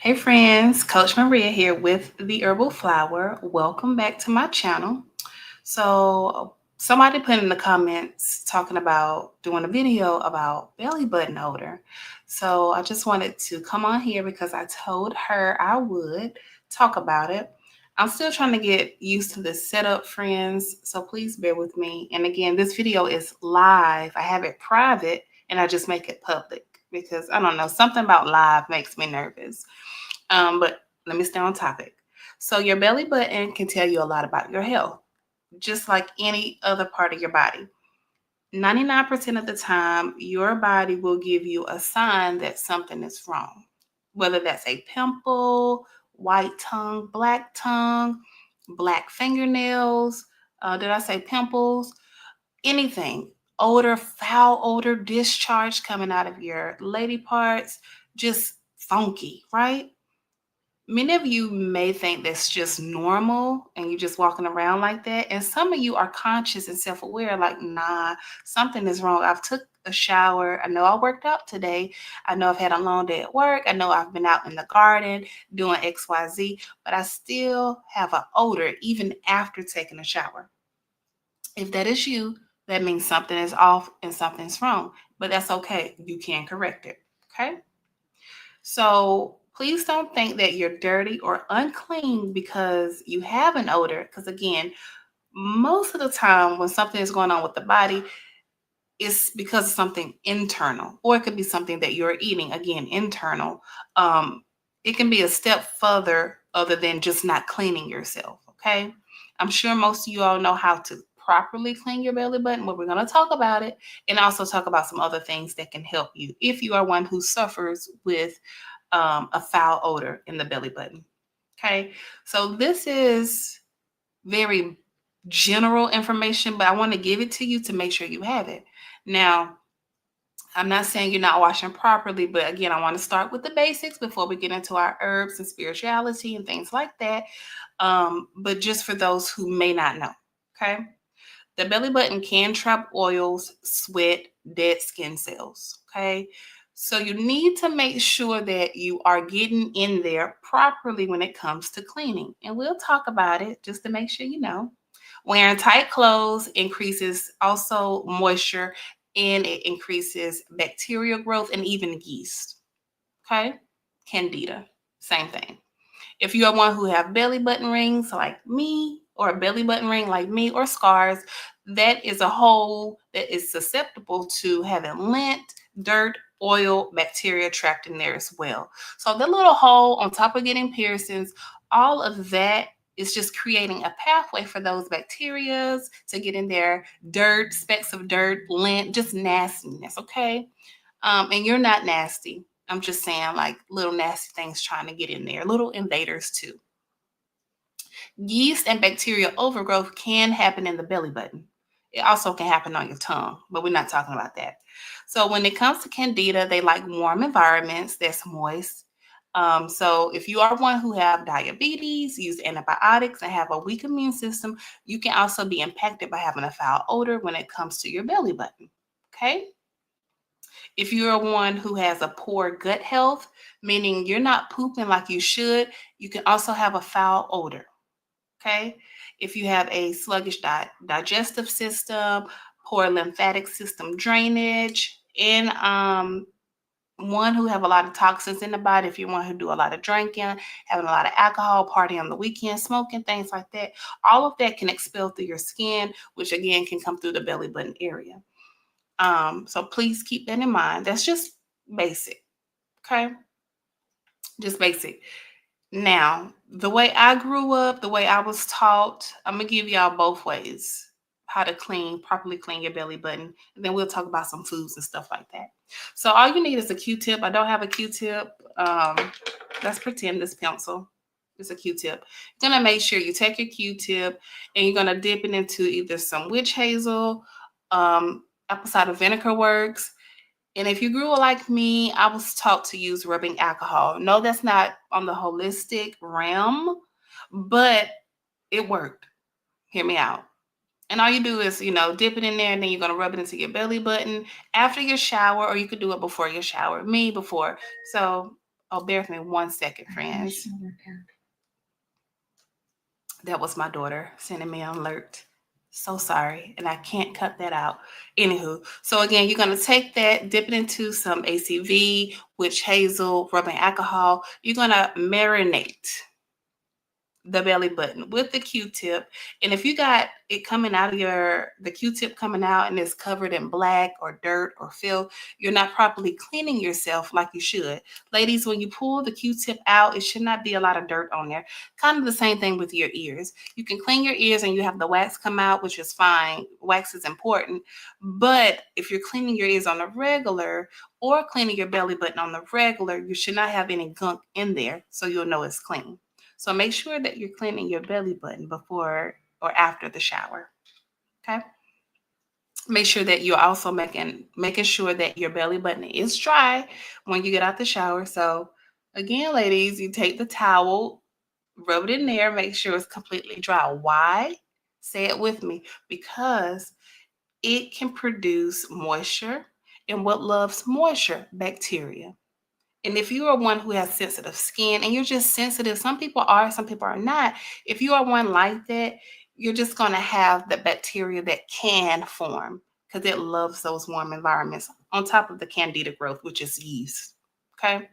Hey friends, Coach Maria here with the Herbal Flower. Welcome back to my channel. Somebody put in the comments talking about doing a video about belly button odor. So I just wanted to come on here because I told her I would talk about it. I'm still trying to get used to this setup, friends, so please bear with me. And again, this video is live. I have it private and I just make it public because I don't know, something about live makes me nervous. But let me stay on topic. So, your belly button can tell you a lot about your health, just like any other part of your body. 99% of the time, your body will give you a sign that something is wrong, whether that's a pimple, white tongue, black fingernails. Did I say pimples? Anything. Odor, foul odor, discharge coming out of your lady parts, just funky, right? Many of you may think that's just normal and you're just walking around like that. And some of you are conscious and self-aware, like, nah, something is wrong. I've took a shower. I know I worked out today. I know I've had a long day at work. I know I've been out in the garden doing XYZ, but I still have an odor even after taking a shower. If that is you, that means something is off and something's wrong. But that's okay. You can correct it. Okay. So please don't think that you're dirty or unclean because you have an odor. Because again, most of the time when something is going on with the body, it's because of something internal, or it could be something that you're eating. Again, internal. Um, it can be a step further other than just not cleaning yourself. Okay. I'm sure most of you all know how to properly clean your belly button, but we're going to talk about it and also talk about some other things that can help you if you are one who suffers with a foul odor in the belly button. Okay, so this is very general information, but I want to give it to you to make sure you have it. Now, I'm not saying you're not washing properly, but again, I want to start with the basics before we get into our herbs and spirituality and things like that. But just for those who may not know, okay? The belly button can trap oils, sweat, dead skin cells. Okay. So you need to make sure that you are getting in there properly when it comes to cleaning. And we'll talk about it just to make sure you know. Wearing tight clothes increases also moisture and it increases bacterial growth and even yeast. Okay. Candida, same thing. If you are one who have belly button rings like me, or a belly button ring like me, or scars, that is a hole that is susceptible to having lint, dirt, oil, bacteria trapped in there as well. So the little hole on top of getting piercings, all of that is just creating a pathway for those bacterias to get in there, dirt, specks of dirt, lint, just nastiness, okay? And you're not nasty. I'm just saying, like little nasty things trying to get in there, little invaders too. Yeast and bacterial overgrowth can happen in the belly button. It also can happen on your tongue, but we're not talking about that. So when it comes to candida, they like warm environments that's moist. So if you are one who have diabetes, use antibiotics, and have a weak immune system, you can also be impacted by having a foul odor when it comes to your belly button. Okay. If you're one who has a poor gut health, meaning you're not pooping like you should, you can also have a foul odor. Okay. If you have a sluggish digestive system, poor lymphatic system drainage, and one who have a lot of toxins in the body, if you're one who do a lot of drinking, having a lot of alcohol, partying on the weekend, smoking, things like that, all of that can expel through your skin, which again can come through the belly button area. So please keep that in mind. That's just basic. Okay. Just basic. Now, the way I grew up, the way I was taught, I'm gonna give y'all both ways how to properly clean your belly button. And then we'll talk about some foods and stuff like that. So all you need is a Q-tip. I don't have a Q-tip. Let's pretend this pencil is a Q-tip. You're gonna make sure you take your Q-tip and you're gonna dip it into either some witch hazel, apple cider vinegar works, and if you grew up like me, I was taught to use rubbing alcohol. No, that's not on the holistic realm, but it worked. Hear me out. And all you do is, dip it in there and then you're going to rub it into your belly button after your shower, or you could do it before your shower. Me before. So, Oh, bear with me 1 second, friends. That was my daughter sending me an alert. So sorry. And I can't cut that out. Anywho, so again, you're going to take that, dip it into some ACV, witch hazel, rubbing alcohol. You're going to marinate the belly button with the Q-tip. And if you got it coming out of the Q-tip coming out and it's covered in black or dirt or filth, you're not properly cleaning yourself like you should. Ladies, when you pull the Q-tip out, it should not be a lot of dirt on there. Kind of the same thing with your ears. You can clean your ears and you have the wax come out, which is fine. Wax is important. But if you're cleaning your ears on the regular or cleaning your belly button on the regular, you should not have any gunk in there, so you'll know it's clean. So make sure that you're cleaning your belly button before or after the shower. Okay. Make sure that you're also making sure that your belly button is dry when you get out the shower. So again, ladies, you take the towel, rub it in there, make sure it's completely dry. Why? Say it with me. Because it can produce moisture. And what loves moisture? Bacteria. And if you are one who has sensitive skin and you're just sensitive, some people are, some people are not. If you are one like that, you're just going to have the bacteria that can form because it loves those warm environments on top of the candida growth, which is yeast. Okay.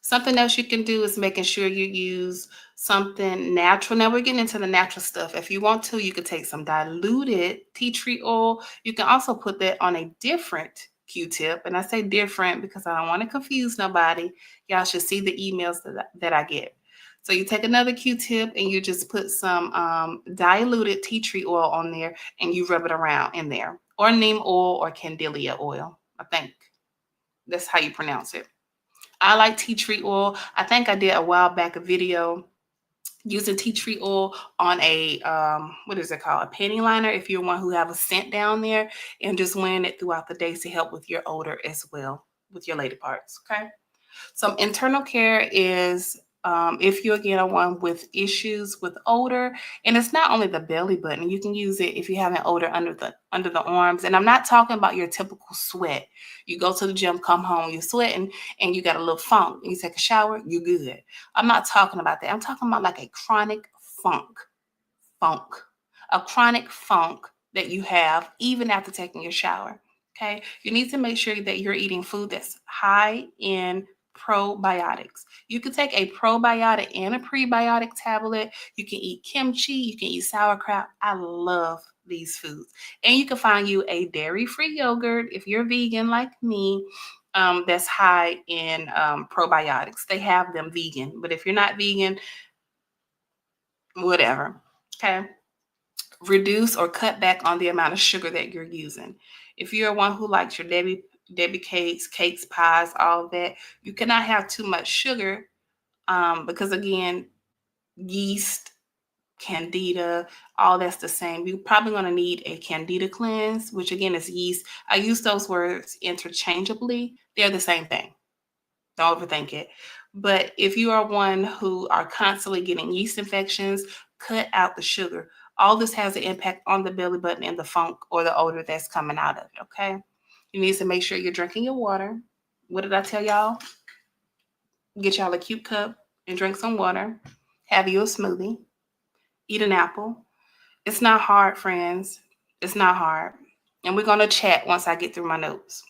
Something else you can do is making sure you use something natural. Now we're getting into the natural stuff. If you want to, you could take some diluted tea tree oil. You can also put that on a different Q-tip. And I say different because I don't want to confuse nobody. Y'all should see the emails that I get. So you take another Q-tip and you just put some diluted tea tree oil on there and you rub it around in there. Or neem oil or candelia oil. I think that's how you pronounce it. I like tea tree oil. I think I did a while back a video using tea tree oil on a what is it called, a panty liner, if you're one who have a scent down there, and just wearing it throughout the day to help with your odor as well with your lady parts. Okay. Some internal care is if you again are one with issues with odor, and it's not only the belly button. You can use it if you have an odor under the arms. And I'm not talking about your typical sweat. You go to the gym, come home, you're sweating, and you got a little funk. You take a shower, you're good. I'm not talking about that. I'm talking about like a chronic funk, a chronic funk that you have even after taking your shower. Okay, you need to make sure that you're eating food that's high in probiotics. You can take a probiotic and a prebiotic tablet. You can eat kimchi, you can eat sauerkraut. I love these foods. And you can find you a dairy-free yogurt if you're vegan like me. That's high in probiotics. They have them vegan, but if you're not vegan, whatever. Okay. Reduce or cut back on the amount of sugar that you're using. If you're one who likes your Debbie cakes, pies, all of that, you cannot have too much sugar because again, yeast, candida, all that's the same. You're probably going to need a candida cleanse, which again is yeast. I use those words interchangeably. They're the same thing. Don't overthink it. But if you are one who are constantly getting yeast infections, cut out the sugar. All this has an impact on the belly button and the funk or the odor that's coming out of it, okay? You need to make sure you're drinking your water. What did I tell y'all? Get y'all a cute cup and drink some water. Have you a smoothie. Eat an apple. It's not hard, friends. It's not hard. And we're going to chat once I get through my notes.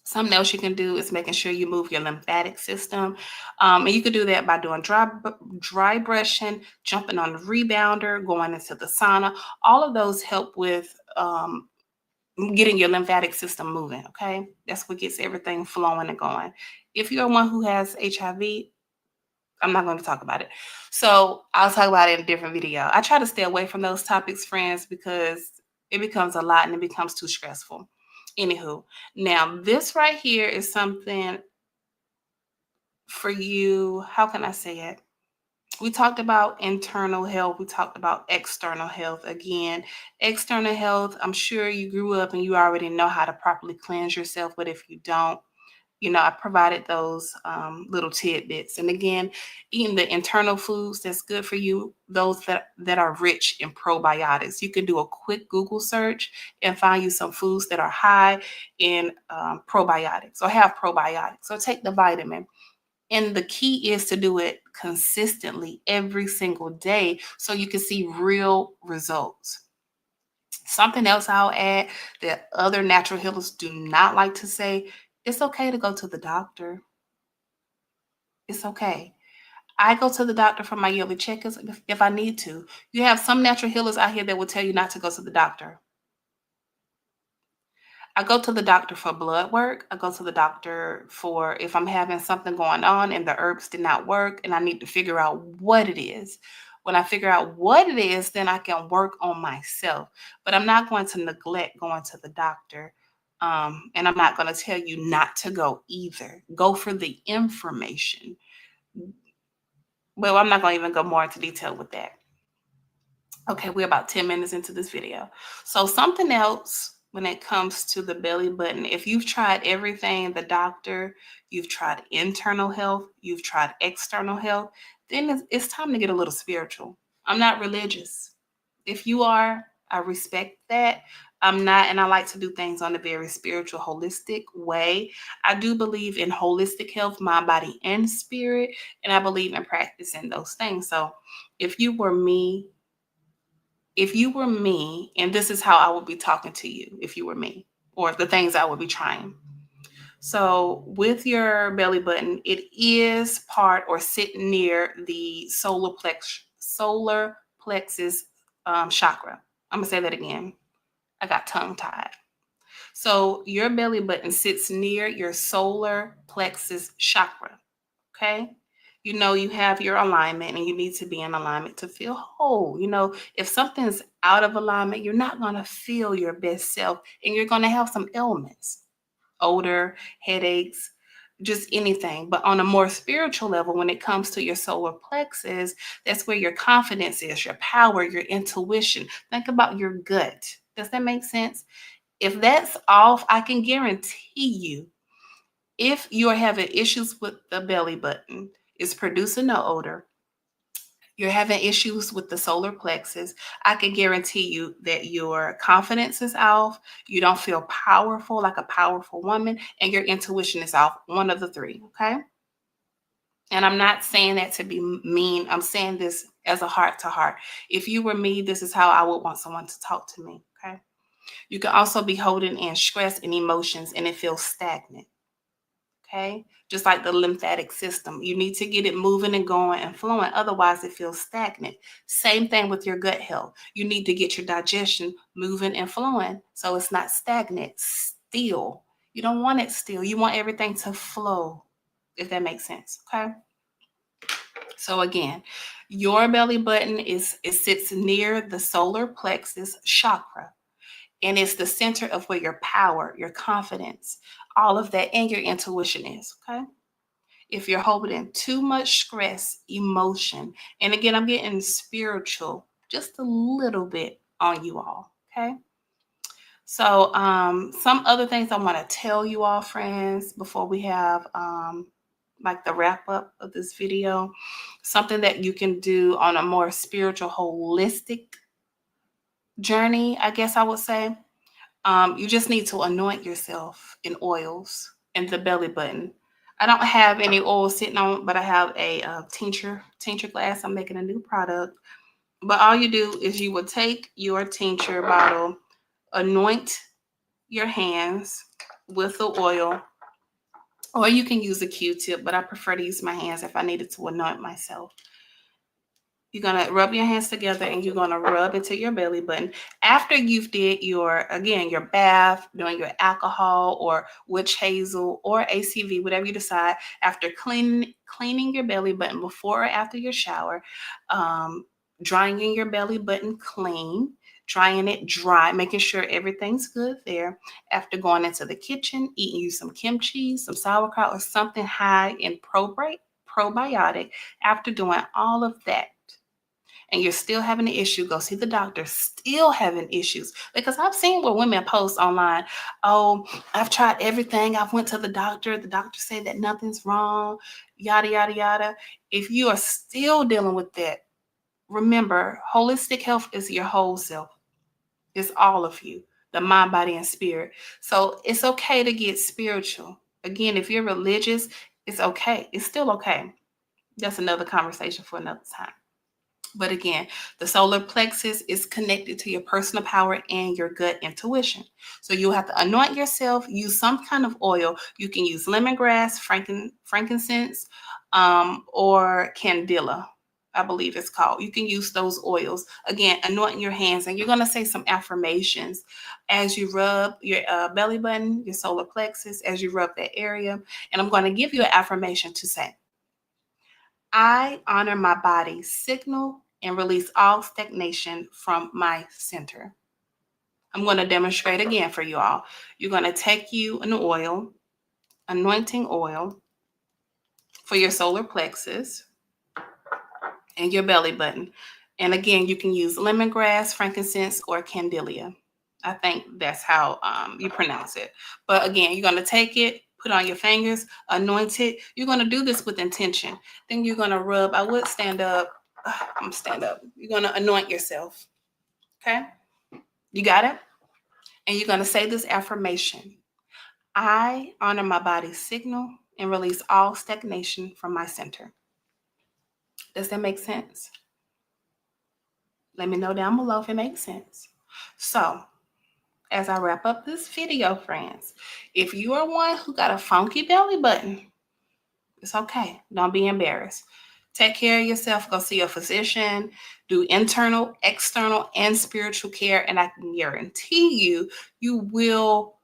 Something else you can do is making sure you move your lymphatic system. And you can do that by doing dry brushing, jumping on the rebounder, going into the sauna. All of those help with getting your lymphatic system moving, okay? That's what gets everything flowing and going. If you're one who has HIV, I'm not going to talk about it. So I'll talk about it in a different video. I try to stay away from those topics, friends, because it becomes a lot and it becomes too stressful. Anywho, now this right here is something for you. How can I say it? We talked about internal health. We talked about external health. Again, external health, I'm sure you grew up and you already know how to properly cleanse yourself. But if you don't, I provided those little tidbits. And again, eating the internal foods that's good for you, those that are rich in probiotics. You can do a quick Google search and find you some foods that are high in probiotics or have probiotics. So take the vitamin. And the key is to do it consistently every single day so you can see real results. Something else I'll add that other natural healers do not like to say, it's okay to go to the doctor. It's okay. I go to the doctor for my yearly checkups if I need to. You have some natural healers out here that will tell you not to go to the doctor. I go to the doctor for blood work. I go to the doctor for if I'm having something going on and the herbs did not work and I need to figure out what it is. When I figure out what it is, then I can work on myself. But I'm not going to neglect going to the doctor. And I'm not going to tell you not to go either. Go for the information. Well, I'm not going to even go more into detail with that. Okay, we're about 10 minutes into this video. So something else when it comes to the belly button, if you've tried everything, the doctor, you've tried internal health, you've tried external health, then it's time to get a little spiritual. I'm not religious. If you are, I respect that. I'm not, and I like to do things on a very spiritual, holistic way. I do believe in holistic health, mind, body, and spirit, and I believe in practicing those things. So if you were me, and this is how I would be talking to you if you were me, or the things I would be trying. So, with your belly button, it is part or sitting near the solar plexus chakra. I'm gonna say that again. I got tongue tied. So, your belly button sits near your solar plexus chakra. Okay. You know, you have your alignment and you need to be in alignment to feel whole. You know, if something's out of alignment, you're not going to feel your best self and you're going to have some ailments, odor, headaches, just anything. But on a more spiritual level, when it comes to your solar plexus, that's where your confidence is, your power, your intuition. Think about your gut. Does that make sense? If that's off, I can guarantee you if you are having issues with the belly button, it's producing no odor, you're having issues with the solar plexus, I can guarantee you that your confidence is off, you don't feel powerful like a powerful woman, and your intuition is off. One of the three, okay? And I'm not saying that to be mean. I'm saying this as a heart to heart. If you were me, this is how I would want someone to talk to me, okay? You can also be holding in stress and emotions and it feels stagnant. Okay. Just like the lymphatic system, you need to get it moving and going and flowing. Otherwise, it feels stagnant. Same thing with your gut health. You need to get your digestion moving and flowing so it's not stagnant, still. You don't want it still. You want everything to flow, if that makes sense. Okay. So again, your belly button it sits near the solar plexus chakra. And it's the center of where your power, your confidence, all of that, and your intuition is. Okay. If you're holding too much stress, emotion, and again, I'm getting spiritual just a little bit on you all. Okay. So, some other things I want to tell you all, friends, before we have like the wrap up of this video, something that you can do on a more spiritual, holistic journey, I guess I would say. You just need to anoint yourself in oils and the belly button. I don't have any oil sitting on, but I have a tincture glass. I'm making a new product. But all you do is you will take your tincture bottle, anoint your hands with the oil, or you can use a Q-tip, but I prefer to use my hands if I needed to anoint myself. You're going to rub your hands together and you're going to rub into your belly button. After you've did your bath, doing your alcohol or witch hazel or ACV, whatever you decide, after cleaning your belly button before or after your shower, drying your belly button clean, drying it dry, making sure everything's good there. After going into the kitchen, eating you some kimchi, some sauerkraut, or something high in probiotic. After doing all of that, and you're still having an issue, go see the doctor, still having issues. Because I've seen where women post online, oh, I've tried everything. I've went to the doctor. The doctor said that nothing's wrong, yada, yada, yada. If you are still dealing with that, remember, holistic health is your whole self. It's all of you, the mind, body, and spirit. So it's okay to get spiritual. Again, if you're religious, It's okay. It's still okay. That's another conversation for another time. But again, the solar plexus is connected to your personal power and your gut intuition. So you'll have to anoint yourself, use some kind of oil. You can use lemongrass, frankincense, or candela, I believe it's called. You can use those oils. Again, anointing your hands, and you're going to say some affirmations as you rub your belly button, your solar plexus, as you rub that area. And I'm going to give you an affirmation to say. I honor my body's signal and release all stagnation from my center. I'm going to demonstrate again for you all. You're going to take you an oil, anointing oil for your solar plexus and your belly button. And again, you can use lemongrass, frankincense, or candelia. I think that's how you pronounce it. But again, you're going to take it, put on your fingers, anoint it. You're going to do this with intention. Then you're going to rub. I would stand up. I'm stand up. You're going to anoint yourself. Okay? You got it? And you're going to say this affirmation. I honor my body's signal and release all stagnation from my center. Does that make sense? Let me know down below if it makes sense. So, as I wrap up this video, friends, if you are one who got a funky belly button, it's okay. Don't be embarrassed. Take care of yourself. Go see a physician. Do internal, external, and spiritual care. And I can guarantee you, you will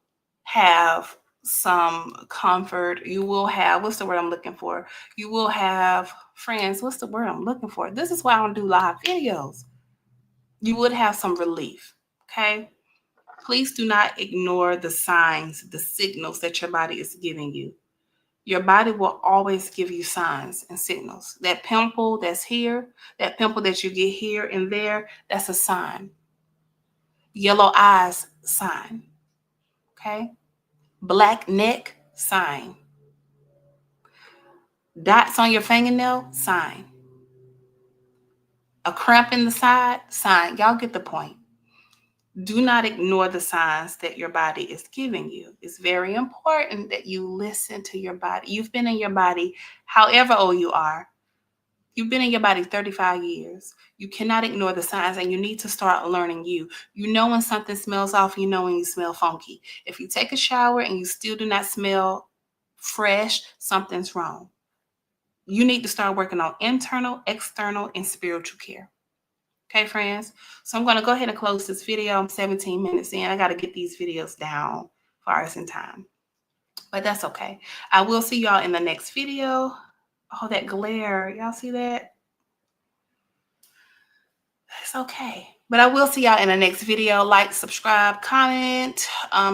have some comfort. You will have, what's the word I'm looking for? You will have friends. What's the word I'm looking for? This is why I don't do live videos. You would have some relief. Okay? Please do not ignore the signs, the signals that your body is giving you. Your body will always give you signs and signals. That pimple that's here, that pimple that you get here and there, that's a sign. Yellow eyes, sign. Okay? Black neck, sign. Dots on your fingernail, sign. A cramp in the side, sign. Y'all get the point. Do not ignore the signs that your body is giving you. It's very important that you listen to your body. You've been in your body, however old you are. You've been in your body 35 years. You cannot ignore the signs, and you need to start learning you. You know when something smells off, you know when you smell funky. If you take a shower and you still do not smell fresh, something's wrong. You need to start working on internal, external, and spiritual care. Okay, friends? So I'm going to go ahead and close this video. I'm 17 minutes in. I got to get these videos down far as in time. But that's okay. I will see y'all in the next video. Oh, that glare. Y'all see that? It's okay. But I will see y'all in the next video. Like, subscribe, comment,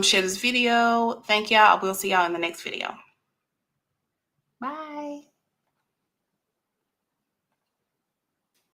share this video. Thank y'all. I will see y'all in the next video.